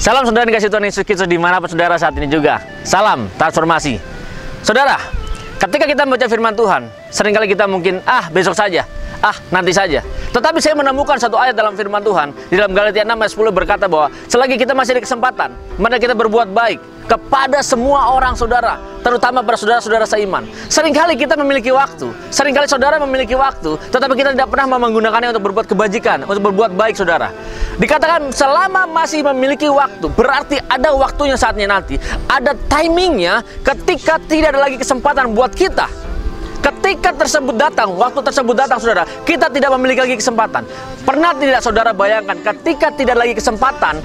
Salam saudara dikasih Tuhan Yesus Kristus dimanapun saudara saat ini juga. Salam transformasi. Saudara, ketika kita membaca firman Tuhan, seringkali kita mungkin, besok saja, nanti saja. Tetapi saya menemukan satu ayat dalam firman Tuhan, di dalam Galatia 6 ayat 10 berkata bahwa selagi kita masih ada kesempatan, mari kita berbuat baik kepada semua orang saudara, terutama pada saudara-saudara seiman. Seringkali kita memiliki waktu, seringkali saudara memiliki waktu, tetapi kita tidak pernah menggunakannya untuk berbuat kebajikan, untuk berbuat baik saudara. Dikatakan selama masih memiliki waktu, berarti ada waktunya saatnya nanti. Ada timingnya ketika tidak ada lagi kesempatan buat kita. Ketika tersebut datang, waktu tersebut datang saudara, kita tidak memiliki lagi kesempatan. Pernah tidak saudara bayangkan ketika tidak lagi kesempatan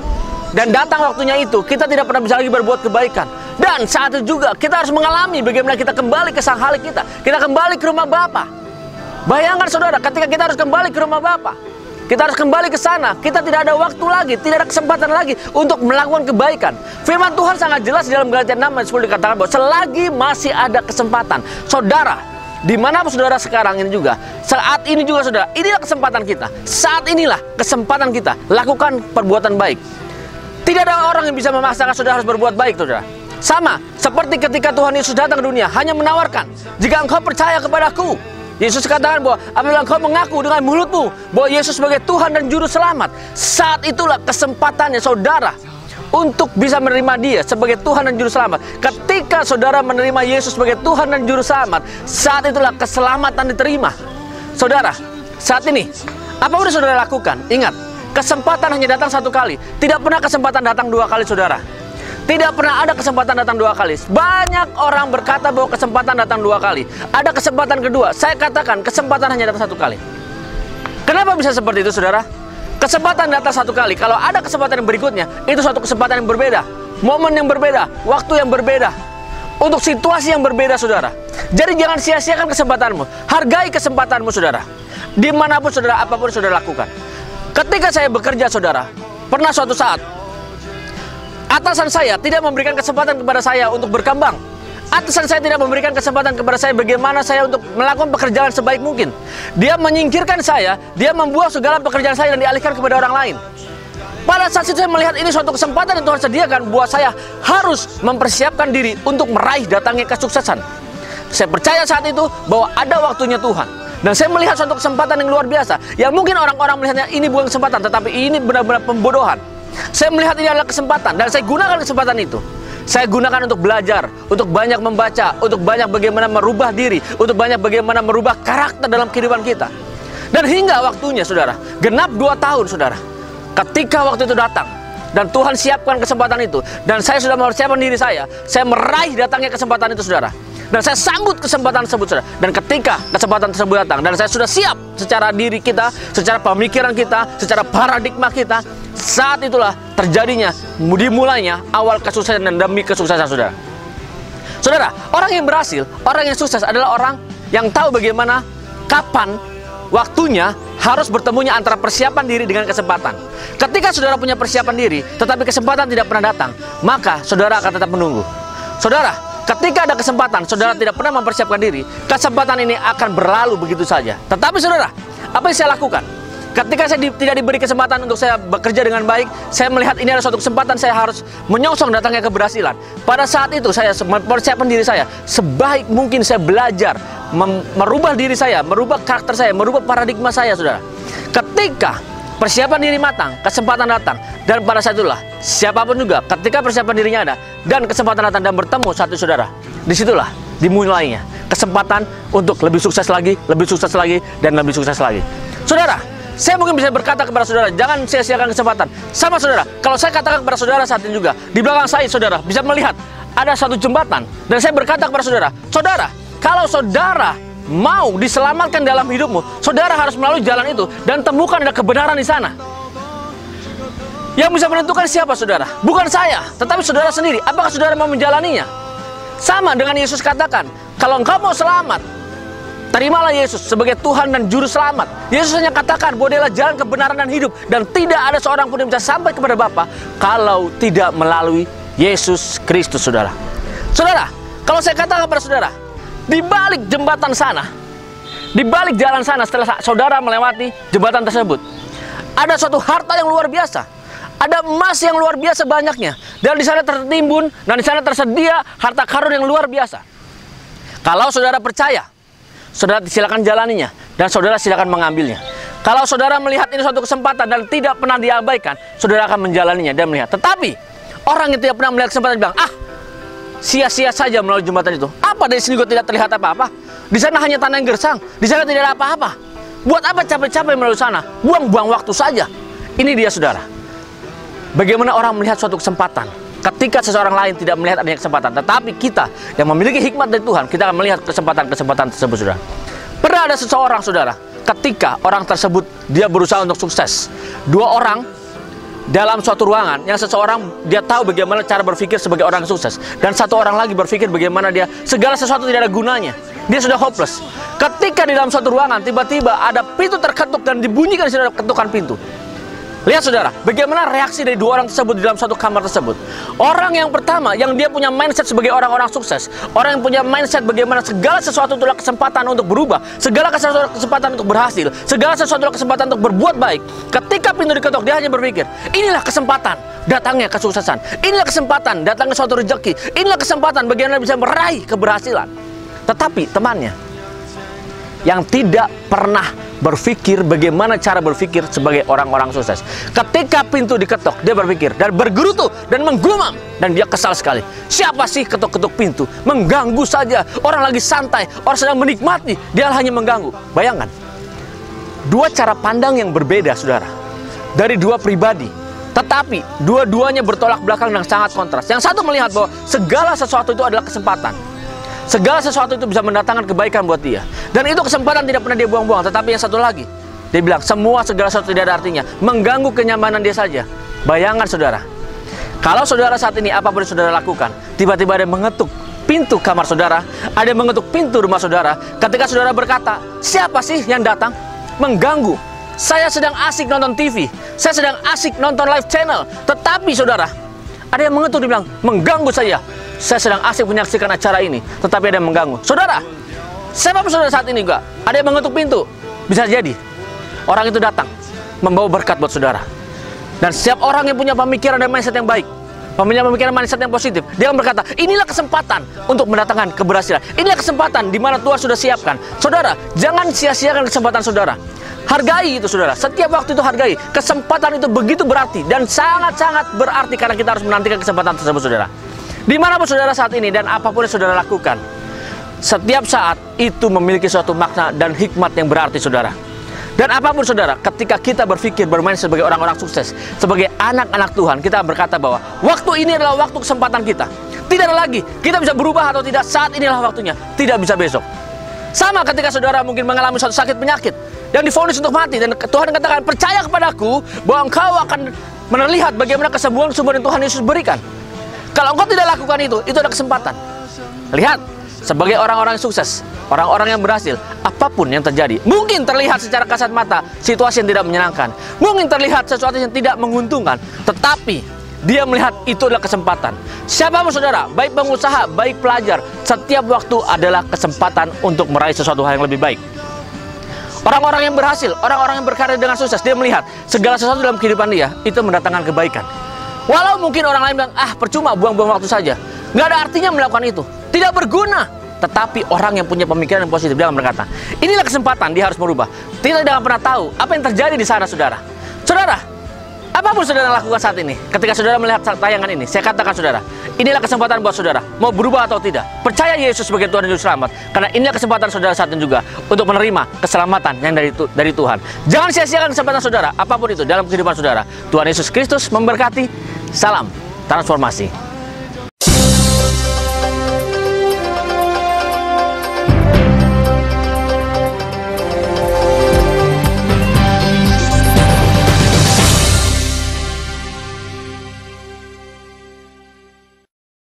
dan datang waktunya itu, kita tidak pernah bisa lagi berbuat kebaikan. Dan saat itu juga kita harus mengalami bagaimana kita kembali ke sang Khalik kita. Kita kembali ke rumah Bapa. Bayangkan saudara, ketika kita harus kembali ke rumah Bapa, kita harus kembali ke sana. Kita tidak ada waktu lagi, tidak ada kesempatan lagi untuk melakukan kebaikan. Firman Tuhan sangat jelas di dalam Galatia 6 ayat 10 dikatakan bahwa selagi masih ada kesempatan, saudara, dimanapun saudara sekarang ini juga, saat ini juga saudara, inilah kesempatan kita. Saat inilah kesempatan kita lakukan perbuatan baik. Tidak ada orang yang bisa memaksakan saudara harus berbuat baik saudara. Sama seperti ketika Tuhan Yesus datang ke dunia, hanya menawarkan, jika engkau percaya kepadaku. Yesus katakan bahwa apabila engkau mengaku dengan mulutmu bahwa Yesus sebagai Tuhan dan Juru Selamat, saat itulah kesempatannya saudara untuk bisa menerima Dia sebagai Tuhan dan Juru Selamat. Ketika saudara menerima Yesus sebagai Tuhan dan Juru Selamat, saat itulah keselamatan diterima. Saudara, saat ini apa yang saudara lakukan? Ingat, kesempatan hanya datang satu kali. Tidak pernah kesempatan datang dua kali saudara. Tidak pernah ada kesempatan datang dua kali. Banyak orang berkata bahwa kesempatan datang dua kali. Ada kesempatan kedua. Saya katakan kesempatan hanya datang satu kali. Kenapa bisa seperti itu saudara? Kesempatan datang satu kali. Kalau ada kesempatan yang berikutnya, itu suatu kesempatan yang berbeda, momen yang berbeda, waktu yang berbeda, untuk situasi yang berbeda saudara. Jadi jangan sia-siakan kesempatanmu. Hargai kesempatanmu saudara. Dimanapun saudara, apapun saudara lakukan. Ketika saya bekerja saudara, pernah suatu saat atasan saya tidak memberikan kesempatan kepada saya untuk berkembang. Atasan saya tidak memberikan kesempatan kepada saya bagaimana saya untuk melakukan pekerjaan sebaik mungkin. Dia menyingkirkan saya, dia membuang segala pekerjaan saya dan dialihkan kepada orang lain. Pada saat itu saya melihat ini suatu kesempatan yang Tuhan sediakan buat saya harus mempersiapkan diri untuk meraih datangnya kesuksesan. Saya percaya saat itu bahwa ada waktunya Tuhan. Dan saya melihat suatu kesempatan yang luar biasa. Yang mungkin orang-orang melihatnya ini bukan kesempatan, tetapi ini benar-benar pembodohan. Saya melihat ini adalah kesempatan dan saya gunakan kesempatan itu. Saya gunakan untuk belajar, untuk banyak membaca, untuk banyak bagaimana merubah diri, untuk banyak bagaimana merubah karakter dalam kehidupan kita. Dan hingga waktunya saudara, genap 2 tahun saudara, ketika waktu itu datang dan Tuhan siapkan kesempatan itu, dan saya sudah mempersiapkan diri saya meraih datangnya kesempatan itu saudara. Dan saya sambut kesempatan tersebut saudara. Dan ketika kesempatan tersebut datang dan saya sudah siap secara diri kita, secara pemikiran kita, secara paradigma kita, saat itulah terjadinya, dimulainya awal kesuksesan dan demi kesuksesan saudara. Saudara, orang yang berhasil, orang yang sukses adalah orang yang tahu bagaimana, kapan, waktunya harus bertemunya antara persiapan diri dengan kesempatan. Ketika saudara punya persiapan diri, tetapi kesempatan tidak pernah datang, maka saudara akan tetap menunggu. Saudara, ketika ada kesempatan, saudara tidak pernah mempersiapkan diri, kesempatan ini akan berlalu begitu saja. Tetapi saudara, apa yang saya lakukan? Ketika saya tidak diberi kesempatan untuk saya bekerja dengan baik, saya melihat ini adalah suatu kesempatan saya harus menyongsong datangnya keberhasilan. Pada saat itu saya mempersiapkan diri saya sebaik mungkin, saya belajar merubah diri saya, merubah karakter saya, merubah paradigma saya saudara. Ketika persiapan diri matang, kesempatan datang. Dan pada saat itulah, siapapun juga, ketika persiapan dirinya ada dan kesempatan datang dan bertemu satu saudara, disitulah dimulainya kesempatan untuk lebih sukses lagi, dan lebih sukses lagi. Saudara, saya mungkin bisa berkata kepada saudara, jangan sia-siakan kesempatan. Sama saudara, kalau saya katakan kepada saudara saat ini juga, di belakang saya saudara bisa melihat ada satu jembatan. Dan saya berkata kepada saudara, saudara, kalau saudara mau diselamatkan dalam hidupmu, saudara harus melalui jalan itu dan temukan ada kebenaran di sana. Yang bisa menentukan siapa saudara? Bukan saya, tetapi saudara sendiri. Apakah saudara mau menjalaninya? Sama dengan Yesus katakan, kalau engkau mau selamat, terimalah Yesus sebagai Tuhan dan Juru Selamat. Yesus hanya katakan bahwa Dialah jalan kebenaran dan hidup, dan tidak ada seorang pun yang bisa sampai kepada Bapa kalau tidak melalui Yesus Kristus saudara. Saudara, kalau saya katakan kepada saudara, di balik jembatan sana, di balik jalan sana setelah saudara melewati jembatan tersebut, ada suatu harta yang luar biasa. Ada emas yang luar biasa banyaknya, dan di sana tertimbun, dan di sana tersedia harta karun yang luar biasa. Kalau saudara percaya, saudara silakan jalaninya, dan saudara silakan mengambilnya. Kalau saudara melihat ini suatu kesempatan dan tidak pernah diabaikan, saudara akan menjalaninya dan melihat. Tetapi orang yang tidak pernah melihat kesempatan bilang, ah, sia-sia saja melalui jembatan itu. Apa dari sini gue tidak terlihat apa-apa? Di sana hanya tanah yang gersang, di sana tidak ada apa-apa. Buat apa capek-capek melalui sana? Buang-buang waktu saja. Ini dia saudara. Bagaimana orang melihat suatu kesempatan ketika seseorang lain tidak melihat adanya kesempatan, tetapi kita yang memiliki hikmat dari Tuhan, kita akan melihat kesempatan-kesempatan tersebut, saudara. Pernah ada seseorang, saudara, ketika orang tersebut dia berusaha untuk sukses. Dua orang dalam suatu ruangan, yang seseorang dia tahu bagaimana cara berpikir sebagai orang sukses, dan satu orang lagi berpikir bagaimana dia segala sesuatu tidak ada gunanya. Dia sudah hopeless. Ketika di dalam suatu ruangan, tiba-tiba ada pintu terketuk dan dibunyikan saudara ketukan pintu. Lihat saudara, bagaimana reaksi dari dua orang tersebut di dalam suatu kamar tersebut. Orang yang pertama, yang dia punya mindset sebagai orang-orang sukses, orang yang punya mindset bagaimana segala sesuatu itulah kesempatan untuk berubah, segala sesuatu kesempatan untuk berhasil, segala sesuatu itulah kesempatan untuk berbuat baik. Ketika pintu diketuk, dia hanya berpikir, inilah kesempatan datangnya kesuksesan, inilah kesempatan datangnya suatu rezeki, inilah kesempatan bagaimana bisa meraih keberhasilan. Tetapi temannya yang tidak pernah berpikir bagaimana cara berpikir sebagai orang-orang sukses, ketika pintu diketok, dia berpikir dan bergerutu dan menggumam, dan dia kesal sekali. Siapa sih ketuk-ketuk pintu? Mengganggu saja. Orang lagi santai, orang sedang menikmati, dia hanya mengganggu. Bayangkan, dua cara pandang yang berbeda, saudara, dari dua pribadi, tetapi dua-duanya bertolak belakang dan sangat kontras. Yang satu melihat bahwa segala sesuatu itu adalah kesempatan, segala sesuatu itu bisa mendatangkan kebaikan buat dia, dan itu kesempatan tidak pernah dia buang-buang. Tetapi yang satu lagi, dia bilang semua segala sesuatu tidak ada artinya, mengganggu kenyamanan dia saja. Bayangkan saudara, kalau saudara saat ini apapun yang saudara lakukan, tiba-tiba ada yang mengetuk pintu kamar saudara, ada yang mengetuk pintu rumah saudara. Ketika saudara berkata, siapa sih yang datang mengganggu? Saya sedang asik nonton TV, saya sedang asik nonton live channel. Tetapi saudara, ada yang mengetuk, dia bilang mengganggu saya sedang asik menyaksikan acara ini, tetapi ada yang mengganggu. Saudara, siapapun saudara saat ini juga, ada yang mengetuk pintu, bisa jadi orang itu datang membawa berkat buat saudara. Dan setiap orang yang punya pemikiran dan mindset yang baik, punya pemikiran mindset yang positif, dia akan berkata, inilah kesempatan untuk mendatangkan keberhasilan, inilah kesempatan di mana Tuhan sudah siapkan. Saudara, jangan sia-siakan kesempatan saudara. Hargai itu saudara, setiap waktu itu hargai. Kesempatan itu begitu berarti dan sangat-sangat berarti, karena kita harus menantikan kesempatan tersebut saudara. Dimanapun saudara saat ini dan apapun yang saudara lakukan, setiap saat itu memiliki suatu makna dan hikmat yang berarti saudara. Dan apapun saudara, ketika kita berpikir bermain sebagai orang-orang sukses, sebagai anak-anak Tuhan, kita berkata bahwa waktu ini adalah waktu kesempatan kita. Tidak ada lagi kita bisa berubah atau tidak, saat inilah waktunya, tidak bisa besok. Sama ketika saudara mungkin mengalami suatu sakit penyakit yang divonis untuk mati, dan Tuhan katakan, percaya kepadaku bahwa engkau akan melihat bagaimana kesembuhan-kesembuhan yang Tuhan Yesus berikan. Kalau engkau tidak lakukan itu ada kesempatan. Lihat, sebagai orang-orang yang sukses, orang-orang yang berhasil, apapun yang terjadi, mungkin terlihat secara kasat mata situasi yang tidak menyenangkan, mungkin terlihat sesuatu yang tidak menguntungkan, tetapi dia melihat itu adalah kesempatan. Siapapun saudara, baik pengusaha, baik pelajar, setiap waktu adalah kesempatan untuk meraih sesuatu hal yang lebih baik. Orang-orang yang berhasil, orang-orang yang berkarya dengan sukses, dia melihat segala sesuatu dalam kehidupan dia itu mendatangkan kebaikan. Walau mungkin orang lain bilang, ah percuma, buang-buang waktu saja, nggak ada artinya melakukan itu, tidak berguna. Tetapi orang yang punya pemikiran yang positif, dia akan berkata, inilah kesempatan, dia harus merubah. Tidak akan pernah tahu apa yang terjadi di sana saudara. Saudara, apapun saudara lakukan saat ini, ketika saudara melihat tayangan ini, saya katakan saudara, inilah kesempatan buat saudara, mau berubah atau tidak. Percaya Yesus sebagai Tuhan dan Juru Selamat, karena inilah kesempatan saudara saat ini juga untuk menerima keselamatan yang dari Tuhan. Jangan sia-siakan kesempatan saudara, apapun itu dalam kehidupan saudara. Tuhan Yesus Kristus memberkati. Salam transformasi.